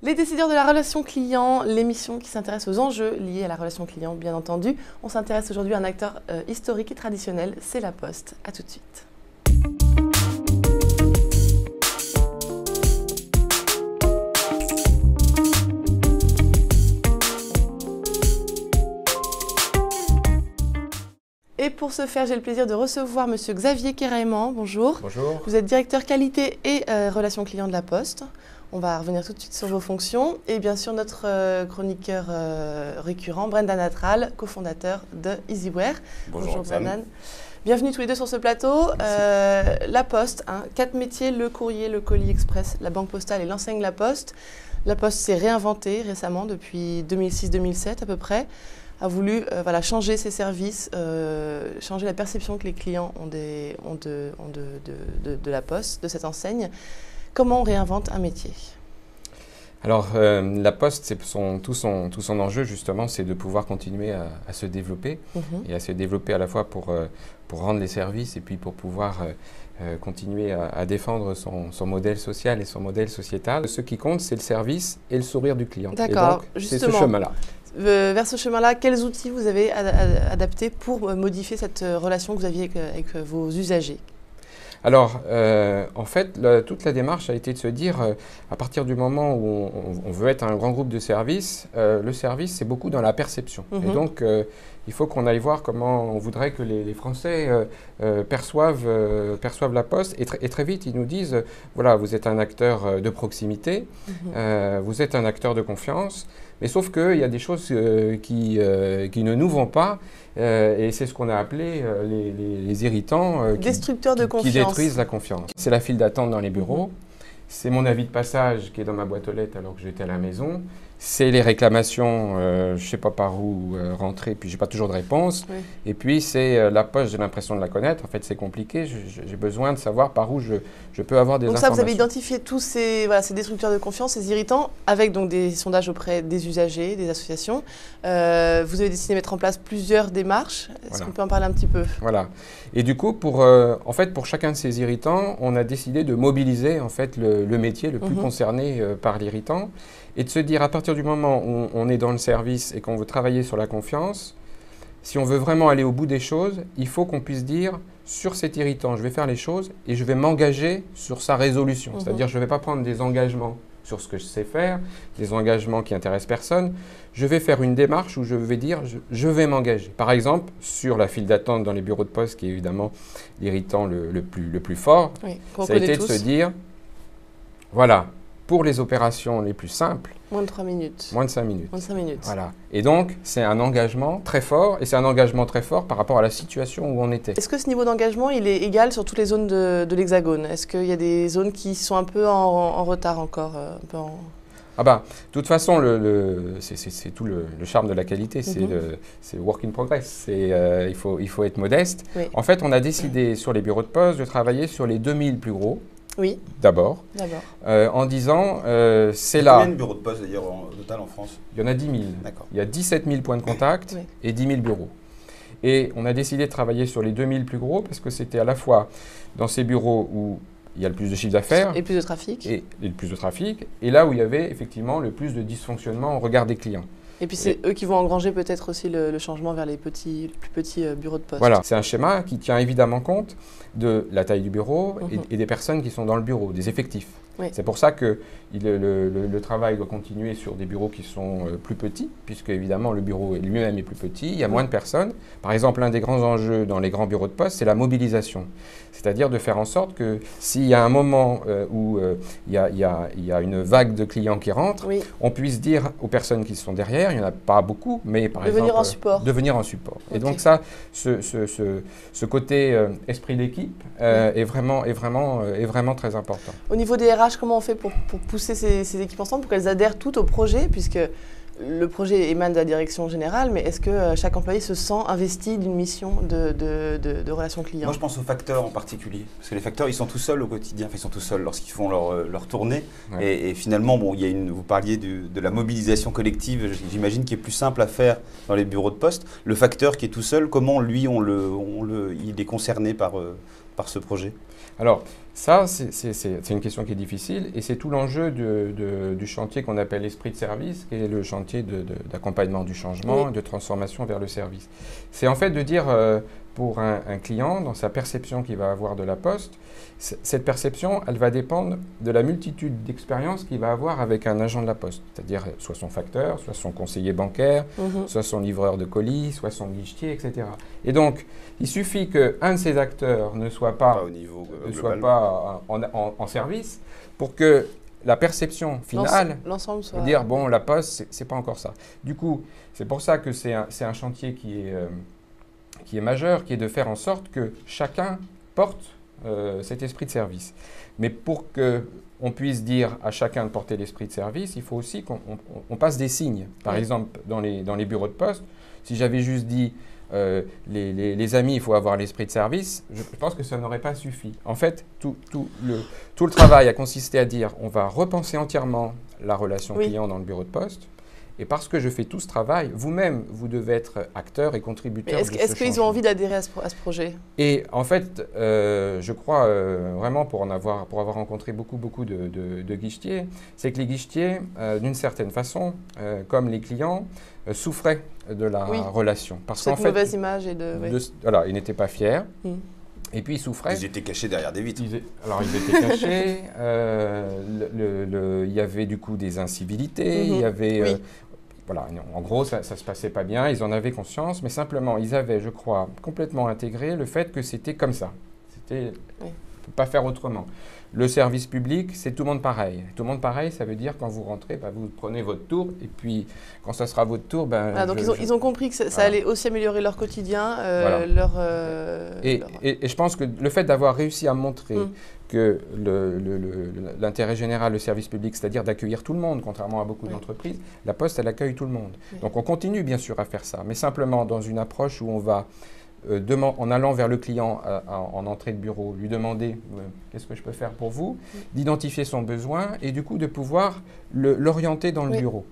Les décideurs de la relation client, l'émission qui s'intéresse aux enjeux liés à la relation client, bien entendu. On s'intéresse aujourd'hui à un acteur historique et traditionnel, c'est La Poste. A tout de suite. Et pour ce faire, j'ai le plaisir de recevoir Monsieur Xavier Keraïman. Bonjour. Bonjour. Vous êtes directeur qualité et relations clients de La Poste. On va revenir tout de suite sur vos fonctions. Et bien sûr, notre chroniqueur récurrent, Brendan Atral, cofondateur de Easyware. Bonjour Brendan. Bienvenue tous les deux sur ce plateau. La Poste, 4 métiers, le courrier, le colis express, la banque postale et l'enseigne La Poste. La Poste s'est réinventée récemment, depuis 2006-2007 à peu près. A voulu changer ses services, changer la perception que les clients ont de La Poste, de cette enseigne. Comment on réinvente un métier? Alors, La Poste, tout son enjeu, justement, c'est de pouvoir continuer à se développer, et à se développer à la fois pour rendre les services et puis pour pouvoir continuer à défendre son modèle social et son modèle sociétal. Ce qui compte, c'est le service et le sourire du client. D'accord, c'est ce chemin-là. Vers ce chemin-là, quels outils vous avez adaptés pour modifier cette relation que vous aviez avec vos usagers? Alors, en fait, toute la démarche a été de se dire, à partir du moment où on veut être un grand groupe de services, le service, c'est beaucoup dans la perception. Et donc, il faut qu'on aille voir comment on voudrait que les Français perçoivent La Poste. Et très vite, ils nous disent, voilà, vous êtes un acteur de proximité, vous êtes un acteur de confiance, mais sauf qu'il y a des choses qui ne nous vont pas. Et c'est ce qu'on a appelé les irritants destructeurs de confiance. Qui détruisent la confiance. C'est la file d'attente dans les bureaux, c'est mon avis de passage qui est dans ma boîte aux lettres alors que j'étais à la maison, c'est les réclamations, je ne sais pas par où rentrer, puis je n'ai pas toujours de réponse, et puis c'est La Poste, j'ai l'impression de la connaître, en fait c'est compliqué, j'ai besoin de savoir par où je peux avoir des informations. Donc ça, vous avez identifié tous ces destructeurs de confiance, ces irritants, avec donc des sondages auprès des usagers, des associations. Vous avez décidé de mettre en place plusieurs démarches. Est-ce qu'on peut en parler un petit peu? Voilà. Et du coup, en fait, pour chacun de ces irritants, on a décidé de mobiliser en fait, le métier le plus concerné par l'irritant et de se dire, à partir du moment où on est dans le service et qu'on veut travailler sur la confiance, si on veut vraiment aller au bout des choses, il faut qu'on puisse dire, sur cet irritant, je vais faire les choses et je vais m'engager sur sa résolution. C'est-à-dire, je ne vais pas prendre des engagements sur ce que je sais faire, des engagements qui intéressent personne. Je vais faire une démarche où je vais dire, je vais m'engager. Par exemple, sur la file d'attente dans les bureaux de poste, qui est évidemment l'irritant le plus fort, ça a été de se dire, voilà, pour les opérations les plus simples, moins de 3 minutes. Moins de 5 minutes. Moins de 5 minutes. Voilà. Et donc, c'est un engagement très fort, et c'est un engagement très fort par rapport à la situation où on était. Est-ce que ce niveau d'engagement, il est égal sur toutes les zones de l'Hexagone? Est-ce qu'il y a des zones qui sont un peu en retard encore Ah bah, de toute façon, c'est tout le charme de la qualité, c'est work in progress, il faut être modeste. En fait, on a décidé sur les bureaux de poste de travailler sur les 2000 plus gros. Oui. D'abord. En disant, c'est là. Combien de bureaux de poste d'ailleurs au total en France? Il y en a 10 000. Il y a 17 000 points de contact et 10 000 bureaux. Et on a décidé de travailler sur les 2000 plus gros parce que c'était à la fois dans ces bureaux où il y a le plus de chiffre d'affaires. Et plus de trafic. Et le plus de trafic. Et là où il y avait effectivement le plus de dysfonctionnement au regard des clients. Et puis c'est eux qui vont engranger peut-être aussi le changement vers les plus petits bureaux de poste. Voilà, c'est un schéma qui tient évidemment compte de la taille du bureau et des personnes qui sont dans le bureau, des effectifs. C'est pour ça que le travail doit continuer sur des bureaux qui sont plus petits, puisque évidemment le bureau lui-même est plus petit, il y a moins de personnes. Par exemple, l'un des grands enjeux dans les grands bureaux de poste, c'est la mobilisation. C'est-à-dire de faire en sorte que s'il y a un moment où il y a une vague de clients qui rentrent, on puisse dire aux personnes qui sont derrière, il n'y en a pas beaucoup, mais par exemple… De venir en support. Et donc ça, ce côté esprit d'équipe est vraiment très important. Au niveau des RH, comment on fait pour pousser ces équipes ensemble, pour qu'elles adhèrent toutes au projet, puisque le projet émane de la direction générale, mais est-ce que chaque employé se sent investi d'une mission de relation client? Moi, je pense aux facteurs en particulier. Parce que les facteurs, ils sont tout seuls au quotidien. Enfin, ils sont tout seuls lorsqu'ils font leur tournée. Et finalement, bon, vous parliez de la mobilisation collective, j'imagine, qui est plus simple à faire dans les bureaux de poste. Le facteur qui est tout seul, comment, lui, il est concerné par ce projet? Alors, Ça, c'est une question qui est difficile et c'est tout l'enjeu du chantier qu'on appelle l'esprit de service, qui est le chantier d'accompagnement du changement et de transformation vers le service. C'est en fait de dire pour un client, dans sa perception qu'il va avoir de la Poste, cette perception, elle va dépendre de la multitude d'expériences qu'il va avoir avec un agent de la Poste, c'est-à-dire soit son facteur, soit son conseiller bancaire, soit son livreur de colis, soit son guichetier, etc. Et donc, il suffit qu'un de ces acteurs ne soit pas en service pour que la perception finale, l'ensemble soit... dire bon, la Poste, c'est pas encore ça. Du coup, c'est pour ça que c'est un chantier qui est majeur, qui est de faire en sorte que chacun porte cet esprit de service. Mais pour qu'on puisse dire à chacun de porter l'esprit de service, il faut aussi qu'on passe des signes. Par exemple, dans les bureaux de poste, si j'avais juste dit les amis, il faut avoir l'esprit de service, je pense que ça n'aurait pas suffi. En fait, tout le travail a consisté à dire on va repenser entièrement la relation client dans le bureau de poste. Et parce que je fais tout ce travail, vous-même, vous devez être acteur et contributeur. Est-ce qu'ils ont envie d'adhérer à ce projet? Et en fait, je crois vraiment, pour avoir rencontré beaucoup de guichetiers, c'est que les guichetiers, d'une certaine façon, comme les clients, souffraient de la relation. Parce qu'en fait, mauvaise image voilà, ils n'étaient pas fiers. Et puis ils souffraient. Ils étaient cachés derrière des vitres. Alors ils étaient cachés, il y avait du coup des incivilités, il y avait... voilà, en gros, ça ne se passait pas bien, ils en avaient conscience, mais simplement, ils avaient, je crois, complètement intégré le fait que c'était comme ça. C'était... On ne peut pas faire autrement. Le service public, c'est tout le monde pareil. Tout le monde pareil, ça veut dire quand vous rentrez, vous prenez votre tour, et puis quand ça sera votre tour... donc ils ont compris que ça allait aussi améliorer leur quotidien, Et je pense que le fait d'avoir réussi à montrer que l'intérêt général, le service public, c'est-à-dire d'accueillir tout le monde, contrairement à beaucoup d'entreprises, la Poste, elle accueille tout le monde. Donc on continue bien sûr à faire ça, mais simplement dans une approche où on va, en allant vers le client en entrée de bureau, lui demander qu'est-ce que je peux faire pour vous, d'identifier son besoin et du coup de pouvoir l'orienter dans le bureau.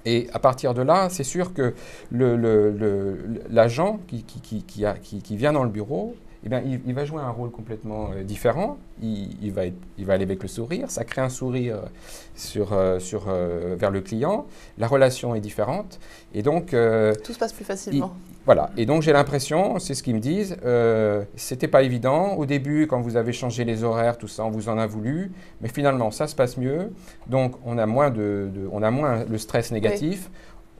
Et à partir de là, c'est sûr que l'agent qui vient dans le bureau, eh bien, il va jouer un rôle complètement différent. Il va aller avec le sourire. Ça crée un sourire vers le client. La relation est différente. Et donc, tout se passe plus facilement. Voilà. Et donc, j'ai l'impression, c'est ce qu'ils me disent, c'était pas évident. Au début, quand vous avez changé les horaires, tout ça, on vous en a voulu. Mais finalement, ça se passe mieux. Donc, on a moins le stress négatif.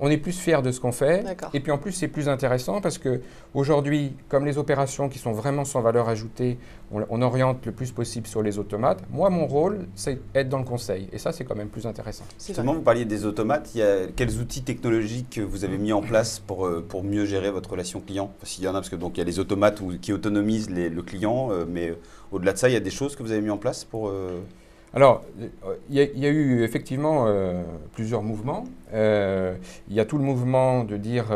On est plus fier de ce qu'on fait. Et puis en plus, c'est plus intéressant parce qu'aujourd'hui, comme les opérations qui sont vraiment sans valeur ajoutée, on oriente le plus possible sur les automates. Moi, mon rôle, c'est être dans le conseil. Et ça, c'est quand même plus intéressant. Seulement, vous parliez des automates. Quels outils technologiques vous avez mis en place pour mieux gérer votre relation client? S'il y en a, parce que donc il y a les automates qui autonomisent le client, mais au-delà de ça, il y a des choses que vous avez mis en place pour... Alors, il y a eu effectivement plusieurs mouvements. Il y a tout le mouvement de dire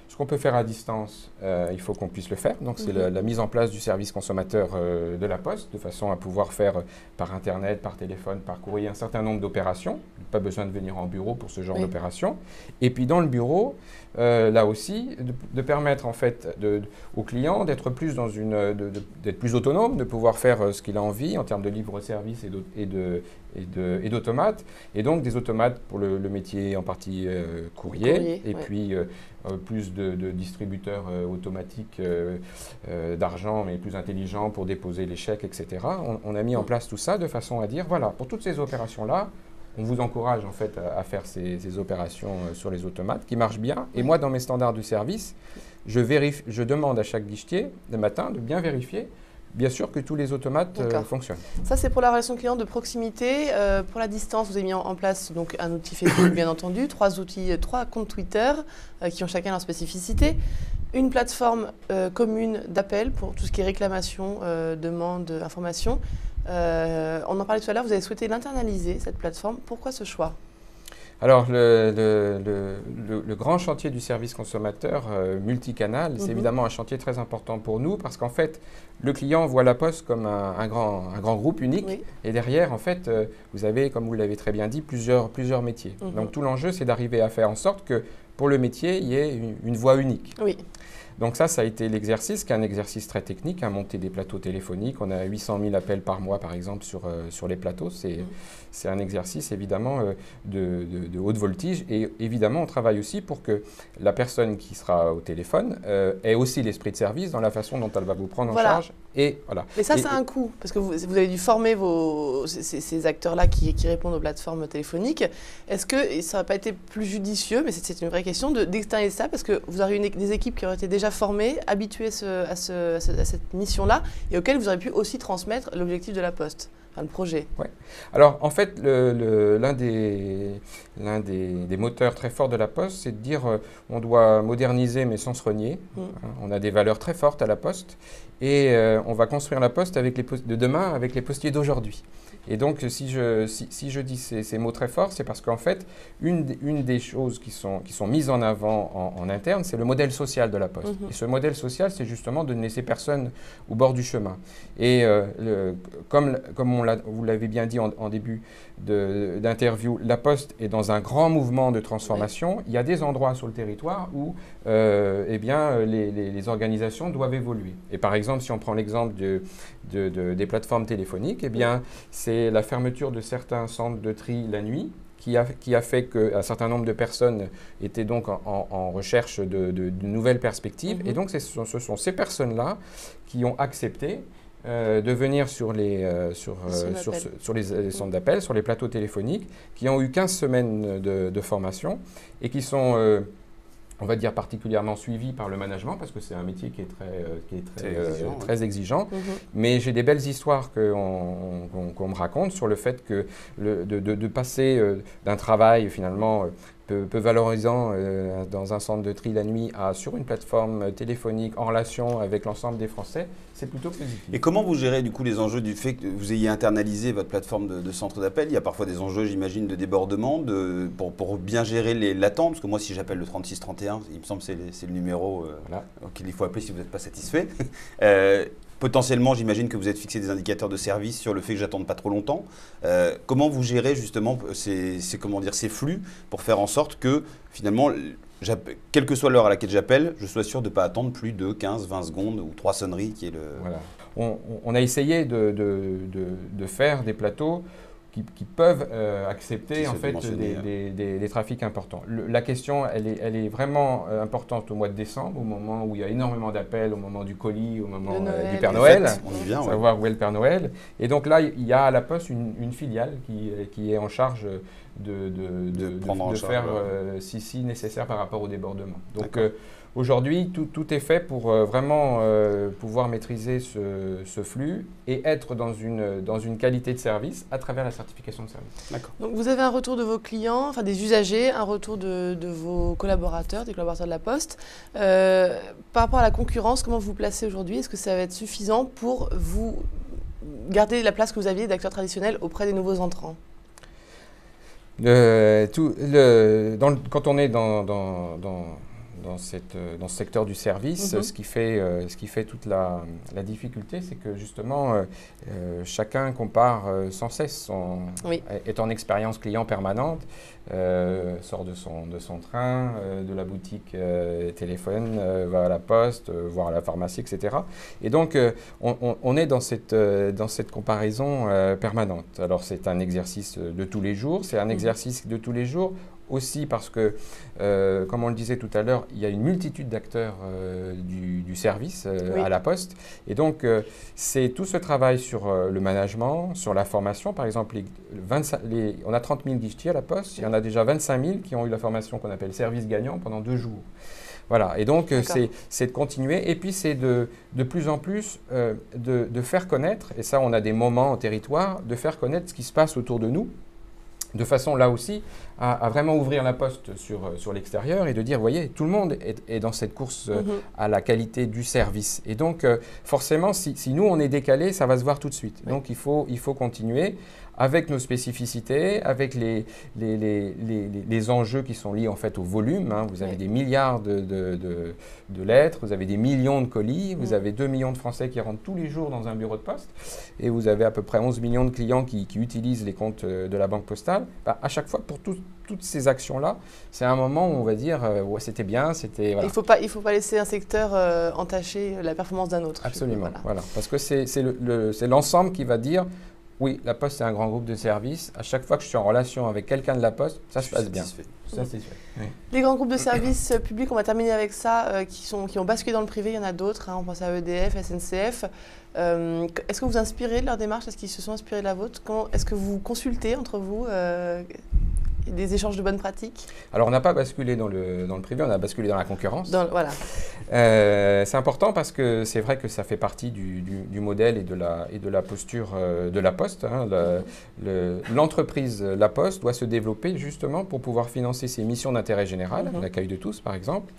ce qu'on peut faire à distance, il faut qu'on puisse le faire. Donc, c'est la mise en place du service consommateur de la Poste, de façon à pouvoir faire par Internet, par téléphone, par courrier, un certain nombre d'opérations. Pas besoin de venir en bureau pour ce genre d'opération. Et puis, dans le bureau, là aussi, de permettre en fait au client d'être plus d'être plus autonome, de pouvoir faire ce qu'il a envie en termes de libre-service et d'automates. Et donc, des automates pour le métier en partie courrier, et puis plus de distributeurs automatiques d'argent, mais plus intelligents pour déposer les chèques, etc. On a mis en place tout ça de façon à dire, voilà, pour toutes ces opérations-là, on vous encourage en fait à faire ces opérations sur les automates qui marchent bien. Et moi, dans mes standards de service, je demande à chaque guichetier le matin de bien vérifier, bien sûr, que tous les automates fonctionnent. Ça, c'est pour la relation client de proximité. Pour la distance, vous avez mis en place donc, un outil Facebook, bien entendu, 3 comptes Twitter qui ont chacun leur spécificité, une plateforme commune d'appel pour tout ce qui est réclamation, demande, information. On en parlait tout à l'heure, vous avez souhaité l'internaliser, cette plateforme. Pourquoi ce choix? Alors, le grand chantier du service consommateur multicanal, c'est évidemment un chantier très important pour nous parce qu'en fait, le client voit la Poste comme un grand groupe unique et derrière, en fait, vous avez, comme vous l'avez très bien dit, plusieurs métiers. Donc, tout l'enjeu, c'est d'arriver à faire en sorte que pour le métier, il y ait une voie unique. Donc ça a été l'exercice, qui est un exercice très technique, monter des plateaux téléphoniques. On a 800 000 appels par mois, par exemple, sur les plateaux. C'est un exercice, évidemment, de haute voltige. Et évidemment, on travaille aussi pour que la personne qui sera au téléphone ait aussi l'esprit de service dans la façon dont elle va vous prendre en charge. Et voilà. Mais ça a un coût, parce que vous avez dû former ces acteurs-là qui répondent aux plateformes téléphoniques. Est-ce que ça n'aurait pas été plus judicieux, mais c'est une vraie question, d'externaliser ça, parce que vous aurez des équipes qui auraient été déjà formées, habituées à cette mission-là, et auxquelles vous aurez pu aussi transmettre l'objectif de la Poste, enfin le projet. Ouais. Alors en fait, l'un des moteurs très forts de la Poste, c'est de dire on doit moderniser mais sans se renier. On a des valeurs très fortes à la Poste et on va construire la Poste de demain avec les postiers d'aujourd'hui. Et donc, si je dis ces mots très forts, c'est parce qu'en fait, une des choses qui sont mises en avant en interne, c'est le modèle social de la Poste. Et ce modèle social, c'est justement de ne laisser personne au bord du chemin. Et comme vous l'avez bien dit en début d'interview, la Poste est dans un grand mouvement de transformation. Oui. Il y a des endroits sur le territoire où les organisations doivent évoluer. Et par exemple, si on prend l'exemple des plateformes téléphoniques, c'est la fermeture de certains centres de tri la nuit qui a fait qu'un certain nombre de personnes étaient donc en recherche de nouvelles perspectives. Et donc, ce sont ces personnes-là qui ont accepté de venir sur les centres d'appel, sur les plateaux téléphoniques, qui ont eu 15 semaines de formation et qui sont on va dire particulièrement suivi par le management, parce que c'est un métier qui est très exigeant. Mais j'ai des belles histoires qu'on me raconte sur le fait que de passer d'un travail finalement peu valorisant dans un centre de tri la nuit sur une plateforme téléphonique en relation avec l'ensemble des Français, c'est plutôt positif. Et comment vous gérez du coup les enjeux du fait que vous ayez internalisé votre plateforme de centre d'appel? Il y a parfois des enjeux, j'imagine, de débordement pour bien gérer les latents, parce que moi si j'appelle le 3631, il me semble que c'est le numéro auquel il faut appeler si vous n'êtes pas satisfait. Potentiellement, j'imagine que vous êtes fixé des indicateurs de service sur le fait que j'attende pas trop longtemps. Comment vous gérez justement ces flux pour faire en sorte que finalement, quelle que soit l'heure à laquelle j'appelle, je sois sûr de ne pas attendre plus de 15-20 secondes ou 3 sonneries qui est le… Voilà. On a essayé de faire des plateaux qui peuvent accepter en fait des trafics importants. La question, elle est vraiment importante au mois de décembre, au moment où il y a énormément d'appels, au moment du colis, au moment du Père Noël, savoir où est le Père Noël. Et donc là, il y a à la Poste une filiale qui est en charge de faire si nécessaire par rapport au débordement. Donc aujourd'hui, tout est fait pour vraiment pouvoir maîtriser ce flux et être dans une qualité de service à travers la certification de service. D'accord. Donc vous avez un retour de vos clients, enfin des usagers, un retour de vos collaborateurs, des collaborateurs de la Poste. Par rapport à la concurrence, comment vous vous placez aujourd'hui? Est-ce que ça va être suffisant pour vous garder la place que vous aviez d'acteur traditionnel auprès des nouveaux entrants? Quand on est dans ce secteur du service, ce qui fait toute la difficulté, c'est que justement, chacun compare sans cesse, est en expérience client permanente, sort de son train, de la boutique téléphone, va à la poste, voire à la pharmacie, etc. Et donc, on est dans cette comparaison permanente. Alors, c'est un exercice de tous les jours, aussi parce que, comme on le disait tout à l'heure, il y a une multitude d'acteurs du service à la Poste. Et donc, c'est tout ce travail sur le management, sur la formation. Par exemple, on a 30 000 guichetiers à la Poste. Il y en a déjà 25 000 qui ont eu la formation qu'on appelle service gagnant pendant 2 jours. Voilà, et donc c'est de continuer. Et puis, c'est de plus en plus de faire connaître, et ça, on a des moments au territoire, de faire connaître ce qui se passe autour de nous, de façon là aussi à vraiment ouvrir la Poste sur l'extérieur et de dire, vous voyez, tout le monde est dans cette course à la qualité du service. Et donc, forcément, si nous, on est décalé, ça va se voir tout de suite. Donc, il faut continuer avec nos spécificités, avec les enjeux qui sont liés en fait au volume. Hein. Vous avez des milliards de lettres, vous avez des millions de colis, vous avez 2 millions de Français qui rentrent tous les jours dans un bureau de poste et vous avez à peu près 11 millions de clients qui utilisent les comptes de la Banque Postale. À chaque fois, pour toutes ces actions-là, c'est un moment où on va dire ouais, c'était bien, c'était… Voilà. Il faut pas laisser un secteur entacher la performance d'un autre. Absolument, voilà. Parce que c'est l'ensemble qui va dire oui, la Poste c'est un grand groupe de services. À chaque fois que je suis en relation avec quelqu'un de la Poste, ça se passe bien. Ça, c'est sûr. Oui. Les grands groupes de services publics, on va terminer avec ça, qui ont basculé dans le privé, il y en a d'autres, hein, on pense à EDF, SNCF. Est-ce que vous inspirez de leur démarche? Est-ce qu'ils se sont inspirés de la vôtre? Est-ce que vous consultez entre vous des échanges de bonnes pratiques? Alors, on n'a pas basculé dans le privé, on a basculé dans la concurrence. Voilà. C'est important parce que c'est vrai que ça fait partie du modèle et de la posture de la Poste. Hein. L'entreprise La Poste doit se développer justement pour pouvoir financer ses missions d'intérêt général, l'accueil de tous par exemple,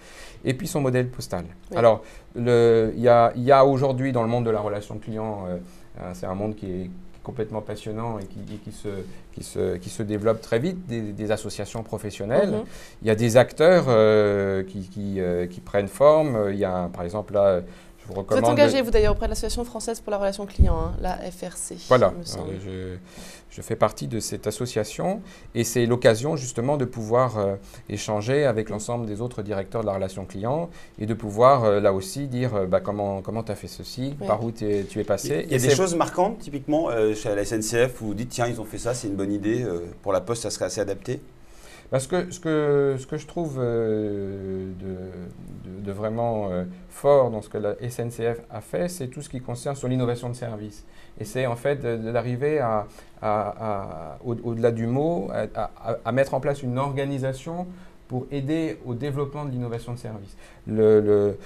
et puis son modèle postal. Oui. Alors, il y a aujourd'hui dans le monde de la relation client, c'est un monde qui est complètement passionnant et qui se développe très vite, des associations professionnelles. Il y a des acteurs qui prennent forme. Il y a, par exemple, là, je vous recommande… Vous êtes engagé, vous d'ailleurs, auprès de l'Association française pour la relation client, hein, la FRC. Voilà, je fais partie de cette association et c'est l'occasion justement de pouvoir échanger avec l'ensemble des autres directeurs de la relation client et de pouvoir là aussi dire comment tu as fait ceci, par où tu es passé. Il y a des choses marquantes, typiquement, chez la SNCF, où vous dites, tiens, ils ont fait ça, c'est une bonne idée, pour la Poste, ça serait assez adapté? Parce que ce que je trouve de vraiment fort dans ce que la SNCF a fait, c'est tout ce qui concerne sur l'innovation de service. Et c'est en fait d'arriver au-delà du mot, à mettre en place une organisation pour aider au développement de l'innovation de service. Le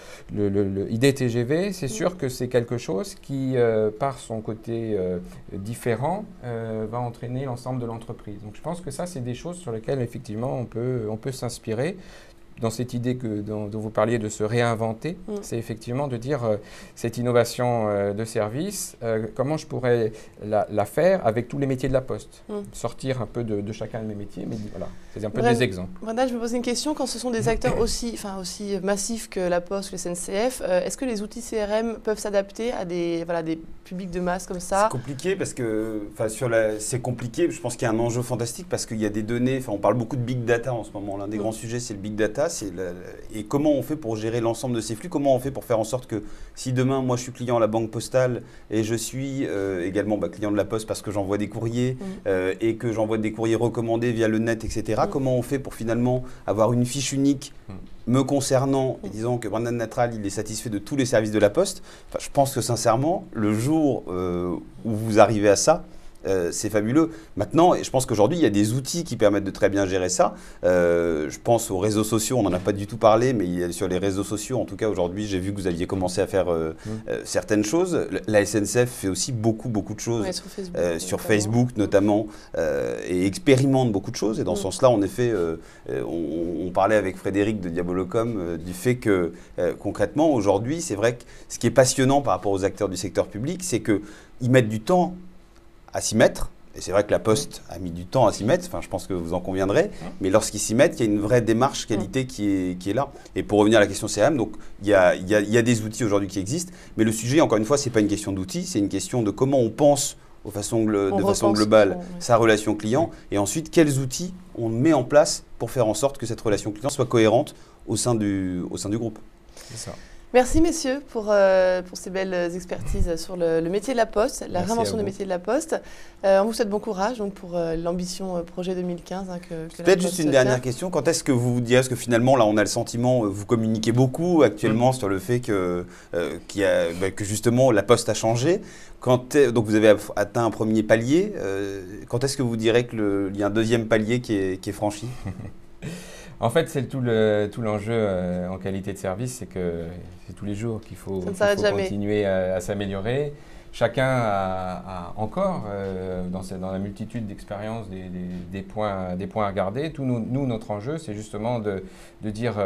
IDTGV, c'est sûr que c'est quelque chose qui, par son côté différent, va entraîner l'ensemble de l'entreprise. Donc je pense que ça, c'est des choses sur lesquelles, effectivement, on peut s'inspirer. Dans cette idée dont vous parliez de se réinventer, c'est effectivement de dire cette innovation de service, comment je pourrais la faire avec tous les métiers de la Poste. Sortir un peu de chacun de mes métiers, mais voilà, c'est un peu des exemples. Brenda, je me pose une question. Quand ce sont des acteurs aussi massifs que la Poste ou le SNCF, est-ce que les outils CRM peuvent s'adapter à des publics de masse comme ça? C'est compliqué parce que, c'est compliqué. Je pense qu'il y a un enjeu fantastique parce qu'il y a des données. On parle beaucoup de big data en ce moment. L'un des grands sujets, c'est le big data. Et comment on fait pour gérer l'ensemble de ces flux? Comment on fait pour faire en sorte que si demain, moi, je suis client à la Banque Postale et je suis également client de la Poste parce que j'envoie des courriers et que j'envoie des courriers recommandés via le net, etc. Comment on fait pour finalement avoir une fiche unique me concernant et disant que Brendan Nattraal, il est satisfait de tous les services de la Poste? Je pense que sincèrement, le jour où vous arrivez à ça, c'est fabuleux. Maintenant, je pense qu'aujourd'hui, il y a des outils qui permettent de très bien gérer ça. Je pense aux réseaux sociaux, on n'en a pas du tout parlé, mais sur les réseaux sociaux, en tout cas, aujourd'hui, j'ai vu que vous aviez commencé à faire certaines choses. La SNCF fait aussi beaucoup de choses sur Facebook notamment, et expérimente beaucoup de choses. Et dans ce sens-là, en effet, on parlait avec Frédéric de Diabolocom du fait que, concrètement, aujourd'hui, c'est vrai que ce qui est passionnant par rapport aux acteurs du secteur public, c'est qu'ils mettent du temps à s'y mettre, et c'est vrai que la Poste a mis du temps à s'y mettre, je pense que vous en conviendrez, mais lorsqu'ils s'y mettent, il y a une vraie démarche qualité qui est là. Et pour revenir à la question CRM, donc il y a des outils aujourd'hui qui existent, mais le sujet, encore une fois, ce n'est pas une question d'outils, c'est une question de comment on pense de façon globale sa relation client, et ensuite quels outils on met en place pour faire en sorte que cette relation client soit cohérente au sein du groupe. C'est ça. Merci messieurs pour ces belles expertises sur le métier de la Poste, la réinvention des métiers de la Poste. On vous souhaite bon courage donc, pour l'ambition projet 2015. Peut-être juste une dernière question. Quand est-ce que vous direz, parce que finalement là on a le sentiment, vous communiquez beaucoup actuellement sur le fait que justement la Poste a changé. Donc vous avez atteint un premier palier. Quand est-ce que vous direz qu'il y a un deuxième palier qui est franchi? En fait, c'est tout l'enjeu en qualité de service, c'est que c'est tous les jours qu'il faut continuer à s'améliorer. Chacun a encore, dans la multitude d'expériences, des points à regarder. Nous, notre enjeu, c'est justement de dire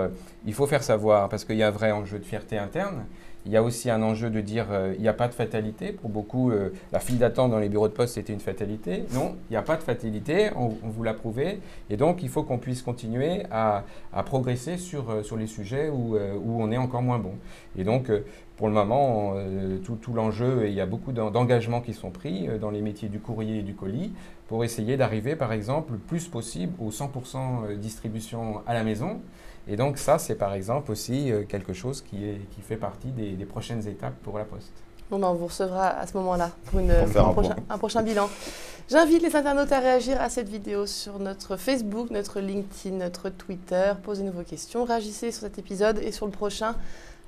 il faut faire savoir, parce qu'il y a un vrai enjeu de fierté interne. il y a aussi un enjeu de dire il n'y a pas de fatalité. Pour beaucoup, la file d'attente dans les bureaux de poste, c'était une fatalité. Non, il n'y a pas de fatalité, on vous l'a prouvé. Et donc, il faut qu'on puisse continuer à progresser sur les sujets où on est encore moins bon. Et donc, pour le moment, tout l'enjeu, et il y a beaucoup d'engagements qui sont pris dans les métiers du courrier et du colis pour essayer d'arriver, par exemple, le plus possible aux 100% distribution à la maison. Et donc ça, c'est par exemple aussi quelque chose qui fait partie des prochaines étapes pour la Poste. Bon, ben, on vous recevra à ce moment-là pour un prochain bilan. J'invite les internautes à réagir à cette vidéo sur notre Facebook, notre LinkedIn, notre Twitter. Posez-nous vos questions, réagissez sur cet épisode et sur le prochain.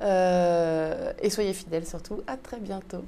Et soyez fidèles surtout. À très bientôt.